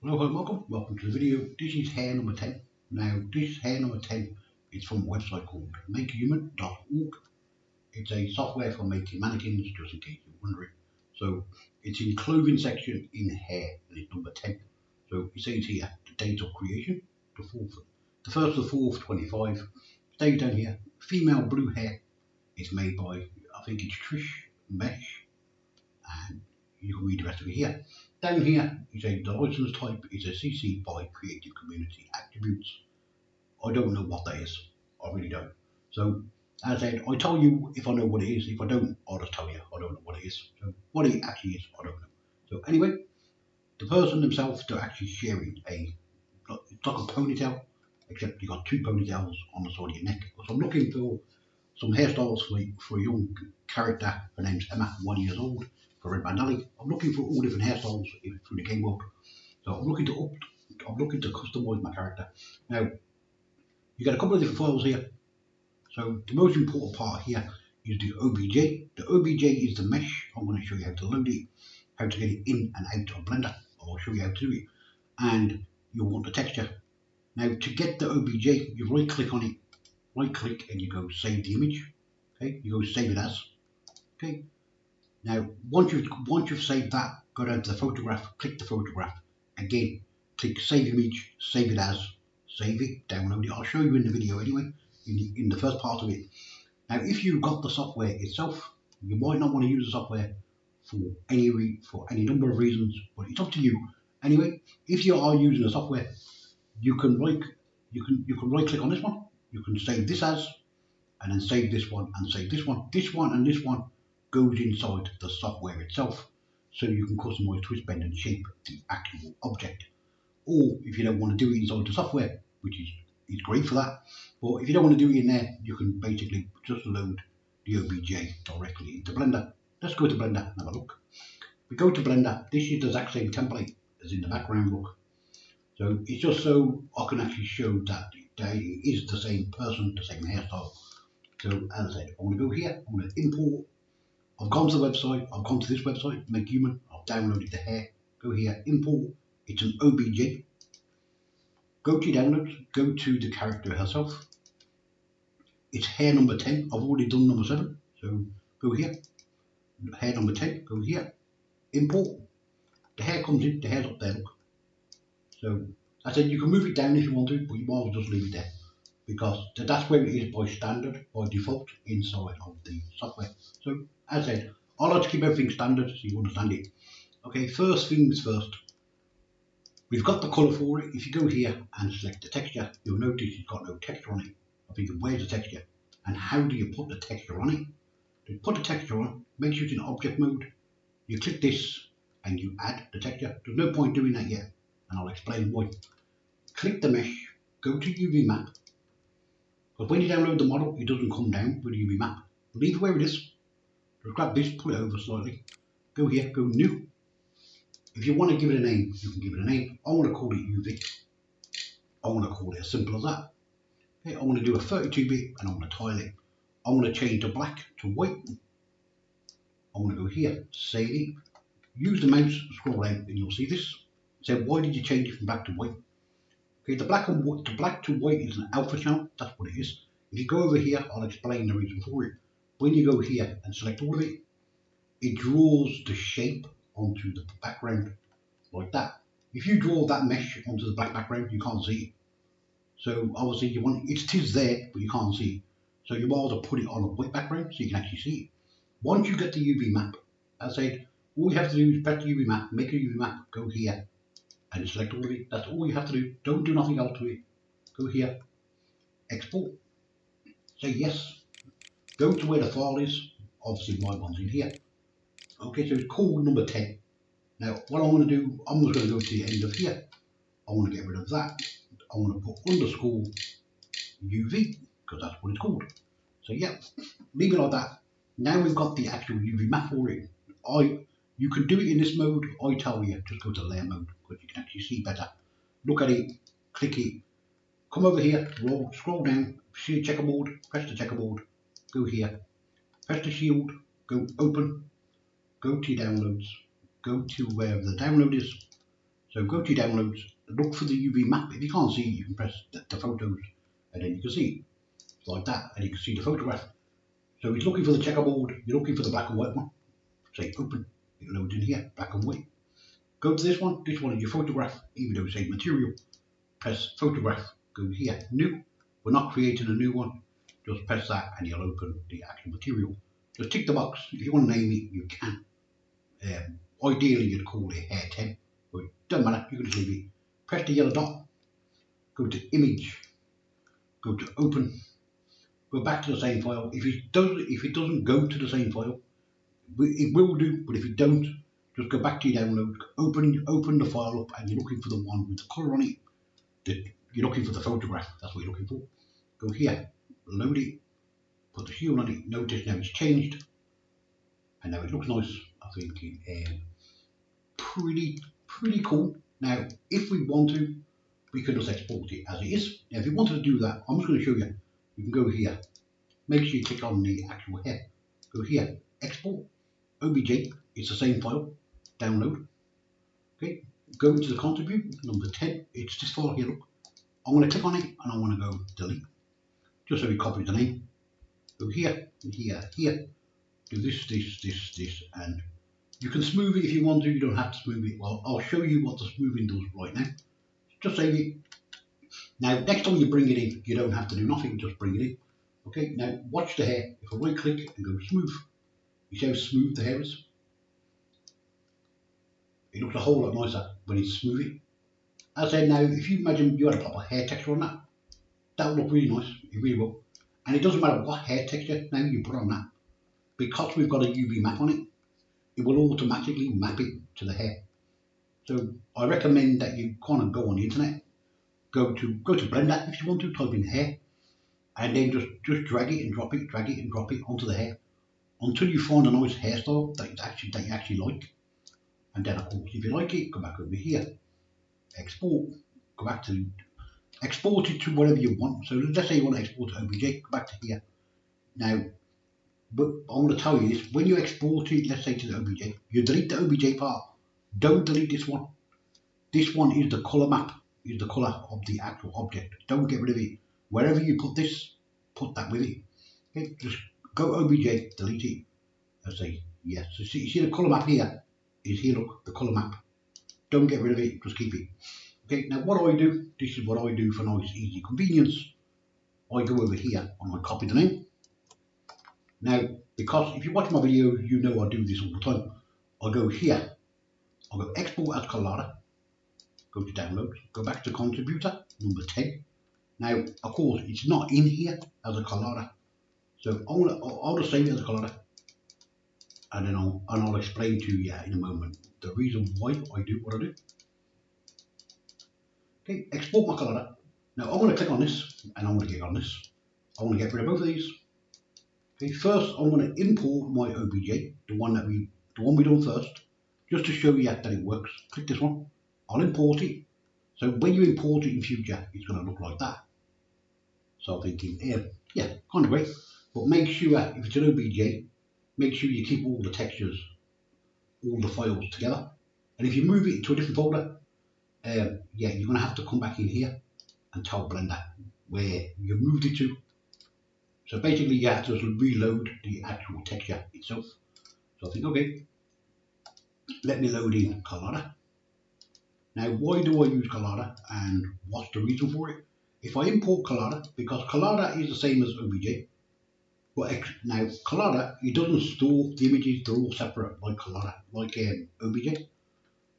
Hello and welcome to the video. This is hair number 10. Now this hair number 10 is from a website called makehuman.org. It's a software for making mannequins, just in case you're wondering. So it's in clothing section in hair, and it's number 10. So it says here the date of creation, the 1st of the 4th 25. Date down here, female blue hair. It's made by, I think it's Trish Mesh, and you can read the rest of it here. Down here is the license type is a CC by Creative Community Attributes. I don't know what that is. I really don't. So as I said, I tell you if I know what it is. If I don't, I'll just tell you I don't know what it is. So what it actually is, I don't know. So anyway, the person themselves, they're actually sharing it's like a ponytail, except you got two ponytails on the side of your neck. So I'm looking for some hairstyles for a young character. Her name's Emma, 1 year old, for Red Bandali. I'm looking for all different hairstyles through the game world. So I'm looking to customize my character. Now, you get a couple of different files here. So the most important part here is the OBJ. The OBJ is the mesh. I'm going to show you how to load it, how to get it in and out of Blender. I'll show you how to do it. And you'll want the texture. Now, to get the OBJ, you right click on it. Right click and you go save the image. Okay, you go save it as. Okay. Now once you've saved that, go down to the photograph, click the photograph. Again, click save image, save it as, save it, download it. I'll show you in the video anyway, in the first part of it. Now if you've got the software itself, you might not want to use the software for any number of reasons, but it's up to you. Anyway, if you are using the software, you can right click on this one. You can save this as, and then save this one and save this one. This one and this one goes inside the software itself, so you can customize, twist, bend and shape the actual object. Or if you don't want to do it inside the software, which is great for that, but if you don't want to do it in there, you can basically just load the OBJ directly into Blender. Let's go to Blender and have a look. We go to Blender. This is the exact same template as in the background look. So it's just so I can actually show that it is the same person, the same hairstyle. So as I said, I'm going to go here, I'm going to import. I've gone to the website, I've gone to this website, makehuman, I've downloaded the hair. Go here, import, it's an OBJ. Go to your downloads, go to the character herself. It's hair number 10, I've already done number 7. So go here, hair number 10, go here, import. The hair comes in, the hair's up there, look. So I said you can move it down if you want to, but you might as well just leave it there, because that's where it is by standard, by default, inside of the software. So as I said, I like to keep everything standard so you understand it. Okay, first things first. We've got the colour for it. If you go here and select the texture, you'll notice it's got no texture on it. I think, where's the texture? And how do you put the texture on it? To put the texture on, make sure it's in object mode. You click this and you add the texture. There's no point doing that yet, and I'll explain why. Click the mesh, go to UV map. But when you download the model, it doesn't come down with a UV map. Leave it where it is. Just grab this, pull it over slightly. Go here, go new. If you want to give it a name, you can give it a name. I want to call it UV. I want to call it as simple as that. Okay, I want to do a 32-bit and I want to tile it. I want to change the black to white. I want to go here, save it. Use the mouse, scroll down, and you'll see this. So why did you change it from black to white? Okay, the black to white is an alpha channel, that's what it is. If you go over here, I'll explain the reason for it. When you go here and select all of it, it draws the shape onto the background, like that. If you draw that mesh onto the black background, you can't see it. So obviously it is there, but you can't see it. So you might as well put it on a white background so you can actually see it. Once you get the UV map, as I said, all you have to do is press the UV map, make a UV map, go here, and select all of it. That's all you have to do. Don't do nothing else to it. Go here, export, say yes, go to where the file is. Obviously my one's in here. Okay, so it's called number 10. Now what I want to do, I'm just going to go to the end of here. I want to get rid of that. I want to put underscore UV, because that's what it's called. So yeah, leave it like that. Now we've got the actual UV map for it. You can do it in this mode. I tell you, just go to layer mode, because you can actually see better. Look at it, click it, come over here, scroll down, see a checkerboard, press the checkerboard, go here, press the shield, go open, go to your downloads, go to wherever the download is, So go to your downloads, look for the UV map. If you can't see it, you can press the photos, and then you can see it like that, and you can see the photograph. So it's looking for the checkerboard, you're looking for the black and white one. Say open, it loads in here, black and white. Go to this one is your photograph, even though it says material. Press photograph, go here, new. We're not creating a new one, just press that and you'll open the actual material. Just tick the box, if you want to name it, you can. Ideally you'd call it hair 10, but it doesn't matter, you can just leave it. Press the yellow dot, go to image, go to open, go back to the same file. If it doesn't go to the same file, it will do, but if it don't, just go back to your download, open the file up, and you're looking for the one with the colour on it. You're looking for the photograph, that's what you're looking for. Go here, load it, put the hue on it. Notice now it's changed, and now it looks nice. I think pretty cool. Now, if we want to, we can just export it as it is. Now, if you wanted to do that, I'm just going to show you. You can go here. Make sure you click on the actual hair. Go here, export, OBJ. It's the same file. Download. Okay. Go into the contribute number 10. It's this file here. Look. I'm going to click on it and I want to go delete. Just so we copy the name. Go here, here, here. Do this, and you can smooth it if you want to. You don't have to smooth it. Well, I'll show you what the smoothing does right now. Just save it. Now, next time you bring it in, you don't have to do nothing. Just bring it in. Okay. Now, watch the hair. If I right click and go smooth, you see how smooth the hair is. It looks a whole lot nicer when it's smoothing. As I said, now, if you imagine you had a proper hair texture on that, that would look really nice. It really will. And it doesn't matter what hair texture now you put on that, because we've got a UV map on it, it will automatically map it to the hair. So I recommend that you kind of go on the internet, go to Blender if you want to, type in hair, and then just drag it and drop it onto the hair until you find a nice hairstyle that you actually like. And then of course, if you like it, go back over here, export, go back to export it to whatever you want. So let's say you want to export to OBJ, go back to here. Now, but I'm going to tell you this, when you export it, let's say to the OBJ, you delete the OBJ part. Don't delete this one. This one is the color map, is the color of the actual object. Don't get rid of it. Wherever you put this, put that with it. Okay, just go OBJ, delete it, and say yes. So you see the color map here is here, look, the color map. Don't get rid of it, just keep it. Okay, now what I do, this is what I do for nice, easy convenience. I go over here and I copy the name. Now, because if you watch my video, you know I do this all the time. I go here, I'll go export as Colorado, go to downloads, go back to contributor, number 10. Now, of course, it's not in here as a Colorado. So I'll just save it as a Colorado. And then I'll explain to you in a moment the reason why I do what I do. Okay, export my Colorado. Now I'm going to click on this and I'm going to click on this. I want to get rid of both of these. Okay, first I'm going to import my OBJ, the one we done first, just to show you that it works. Click this one. I'll import it. So when you import it in future, it's going to look like that. So I'm thinking, yeah, kind of great. But make sure if it's an OBJ, make sure you keep all the textures, all the files together. And if you move it to a different folder, yeah, you're going to have to come back in here and tell Blender where you moved it to. So basically you have to just reload the actual texture itself. So I think, okay, let me load in Colorado. Now, why do I use Colorado and what's the reason for it? If I import Colorado, because Colorado is the same as OBJ, but now Colorado, it doesn't store the images, they're all separate like Colorado, like OBJ.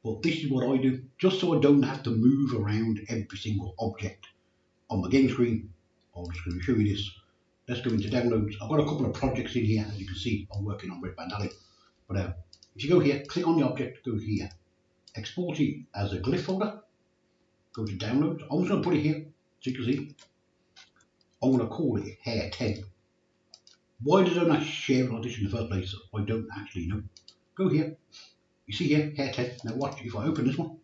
But this is what I do, just so I don't have to move around every single object on my game screen. I'm just going to show you this. Let's go into downloads. I've got a couple of projects in here, as you can see. I'm working on Red Band Alley. But if you go here, click on the object, go here, export it as a glyph folder, go to downloads. I'm just going to put it here, so you can see. I'm going to call it Hair 10. Why did I not share it like this in the first place? I don't actually know. Go here. You see here, Hair 10. Now watch, if I open this one.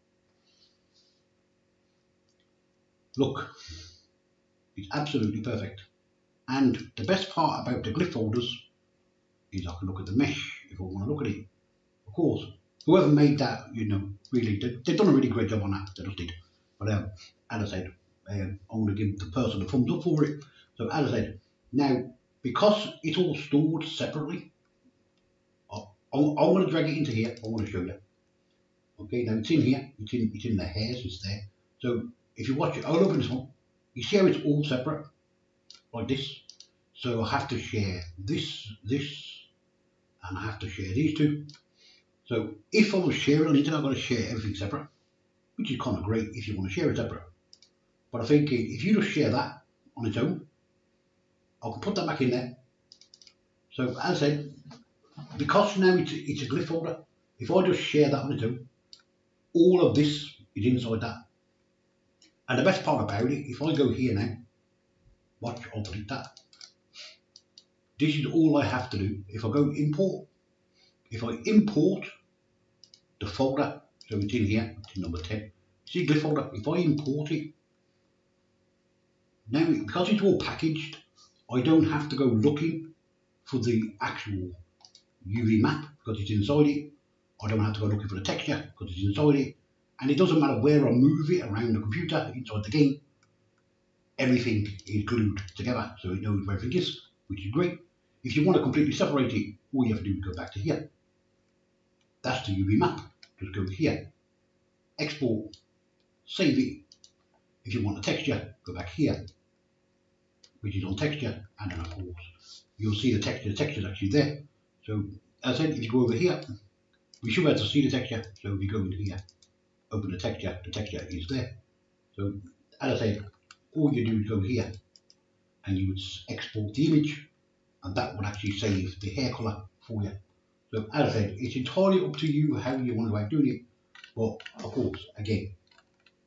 Look, it's absolutely perfect. And the best part about the glyph folders is I can look at the mesh if I want to look at it. Of course, whoever made that, really, they've done a really great job on that. They just did. But as I said, I want to give the person a thumbs up for it. So as I said, now because it's all stored separately, I want to drag it into here. I want to show you. Okay, now it's in here. It's in the hairs. It's there. So if you watch it, I'll open this one. You see how it's all separate, like this. So I have to share this, and I have to share these two. So if I was sharing on the internet, I've got to share everything separate, which is kind of great if you want to share it separate. But I think if you just share that on its own, I can put that back in there. So as I said, because now it's a glyph folder, if I just share that on its own, all of this is inside that. And the best part about it, if I go here now, watch, I'll delete that. This is all I have to do. If I go import, if I import the folder, so it's in here, it's in number 10. See glyph folder, if I import it, now because it's all packaged, I don't have to go looking for the actual UV map because it's inside it. I don't have to go looking for the texture because it's inside it. And it doesn't matter where I move it around the computer, inside the game, everything is glued together so it knows where everything is, which is great. If you want to completely separate it, all you have to do is go back to here. That's the UV map. Just go here, export, save it. If you want the texture, go back here, which is on texture, and then of course you'll see the texture. The texture is actually there. So as I said, if you go over here, we should be able to see the texture. So if you go into here, open the texture is there. So as I said, all you do is go here and you would export the image, and that would actually save the hair color for you. So as I said, it's entirely up to you how you want to go about doing it. But of course, again,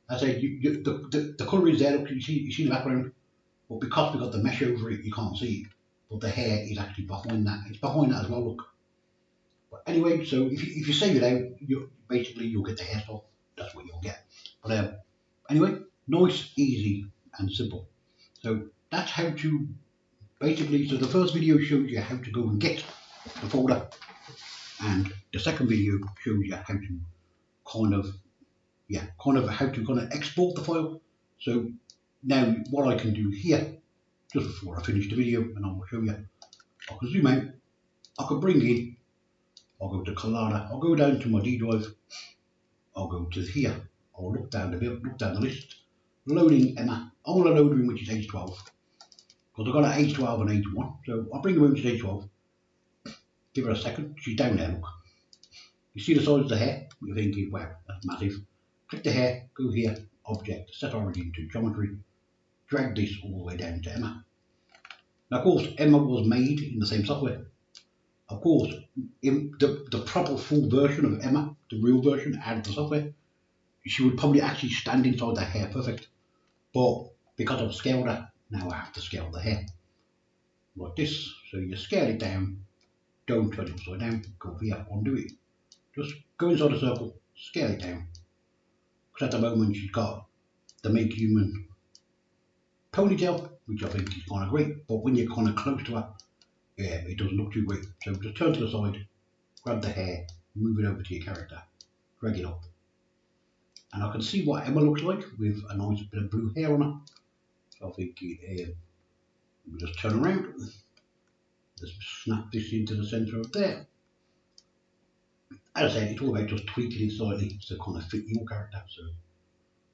as I said, the color is there. Look, you see the background, but because we've got the mesh over it, you can't see it. But the hair is actually behind that. It's behind that as well. Look. But anyway, so if you save it out, you'll get the hairstyle. That's what you'll get. But anyway, nice, easy, and simple. So that's how to basically. So the first video shows you how to go and get the folder, and the second video shows you how to kind of how to kind of export the file. So now what I can do here, just before I finish the video, and I will show you, I can zoom out, I can bring in, I'll go to Colada, I'll go down to my D drive, I'll go to here, I'll look down the list, loading Emma, I want to load her in which is age 12, because I've got an age 12 and age 1, so I'll bring her in which is age 12, give her a second, she's down there, look. You see the size of the hair, you're thinking, wow, that's massive. Click the hair, go here, object, set origin to geometry, drag this all the way down to Emma. Now of course Emma was made in the same software. Of course, in the proper full version of Emma, the real version out of the software, she would probably actually stand inside the hair perfect. But because I've scaled her, now I have to scale the hair. Like this, so you scale it down, don't turn it upside down, go over here, undo it. Just go inside the circle, scale it down. Because at the moment she's got the makehuman ponytail, which I think is kind of great, but when you're kind of close to her, yeah, it doesn't look too great. So just turn to the side, grab the hair, move it over to your character, drag it up. And I can see what Emma looks like with a nice bit of blue hair on her. So I think we just turn around, just snap this into the centre of there. As I said, it's all about just tweaking it slightly to kind of fit your character. So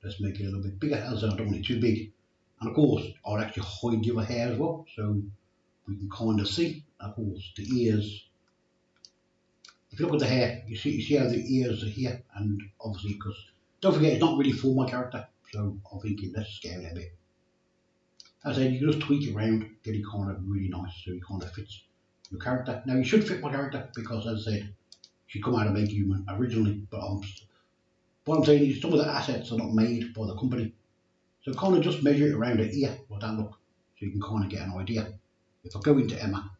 let's make it a little bit bigger. As I said, I don't want it too big. And of course, I'll actually hide the other hair as well, so we can kind of see. Of course, the ears. If you look at the hair, you see how the ears are here, and obviously, because don't forget, it's not really for my character, so I'm thinking let's scale it a bit. As I said, you can just tweak it around, get it kind of really nice, so it kind of fits your character. Now, you should fit my character because, as I said, she come out of makehuman originally, but what I'm saying is some of the assets are not made by the company. So kind of just measure it around the ear, like that look, so you can kind of get an idea. If I go into Emma,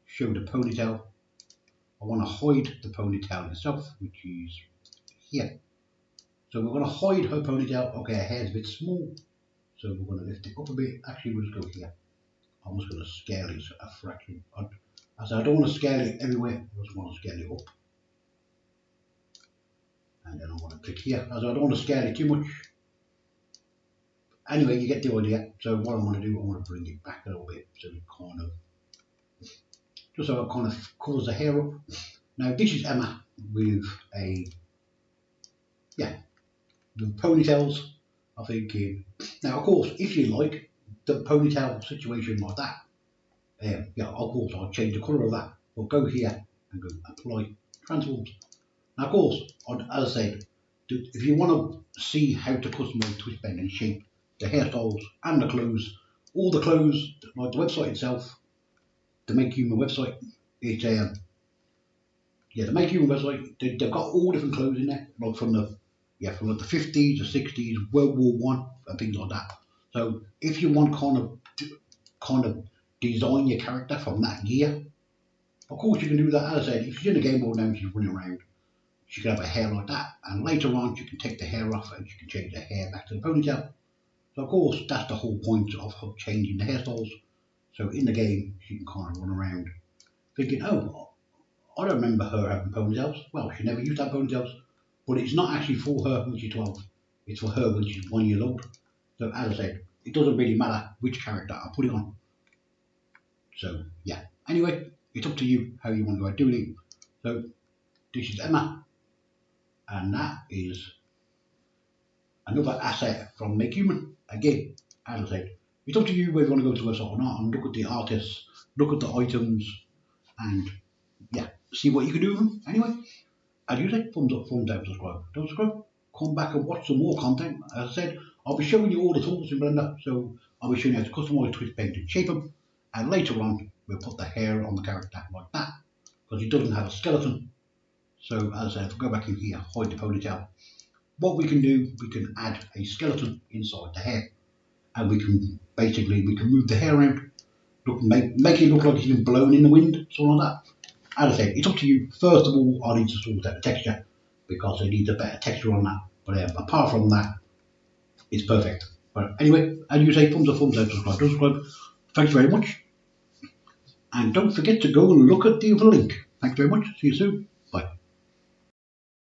show the ponytail, I want to hide the ponytail itself, which is here. So we're going to hide her ponytail. Okay, her hair's a bit small, so we're going to lift it up a bit. Actually, we'll just go here. I'm just going to scale it a fraction. I don't want to scale it everywhere, I just want to scale it up. And then I want to click here, as I don't want to scale it too much. Anyway, you get the idea. So what I want to do, I want to bring it back a little bit, so it kind of, just so it kind of covers the hair up. Now this is Emma with the ponytails, I think. Now of course, if you like the ponytail situation like that, yeah, of course I'll change the colour of that. We'll go here and go apply transforms. Now of course, as I said, if you want to see how to customise, twist, bend and shape the hairstyles and the clothes, all the clothes, like the website itself, the makehuman website, it's the makehuman website, they've got all different clothes in there, like from the from like the 50s, the 60s, World War One, and things like that. So if you want kind of design your character from that year, of course you can do that. As I said, if she's in a game board now and she's running around, she can have a hair like that, and later on you can take the hair off and you can change the hair back to the ponytail. So of course that's the whole point of changing the hairstyles. So in the game she can kind of run around thinking, oh, I don't remember her having ponytails. Well, she never used to have ponytails, but it's not actually for her when she's 12. It's for her when she's 1 year old. So as I said, it doesn't really matter which character I put it on. So yeah. Anyway, it's up to you how you want to go about doing it. So this is Emma, and that is another asset from makehuman. Again, as I said, it's up to you whether you want to go to the website or not and look at the artists, look at the items, and yeah, see what you can do with them. Anyway, as you say, thumbs up, thumbs down, subscribe. Don't subscribe, come back and watch some more content. As I said, I'll be showing you all the tools in Blender, so I'll be showing you how to customize, twist, paint and shape them, and later on we'll put the hair on the character like that, because he doesn't have a skeleton. So as I said, if we go back in here, hide the ponytail, what we can do, we can add a skeleton inside the hair, and we can move the hair around, make it look like it's been blown in the wind, something like that. As I said, it's up to you. First of all, I need to sort out the texture because it needs a better texture on that. But apart from that, it's perfect. But anyway, as you say, thumbs up, thumbs down, subscribe, don't subscribe. Thanks very much. And don't forget to go and look at the other link. Thanks very much. See you soon.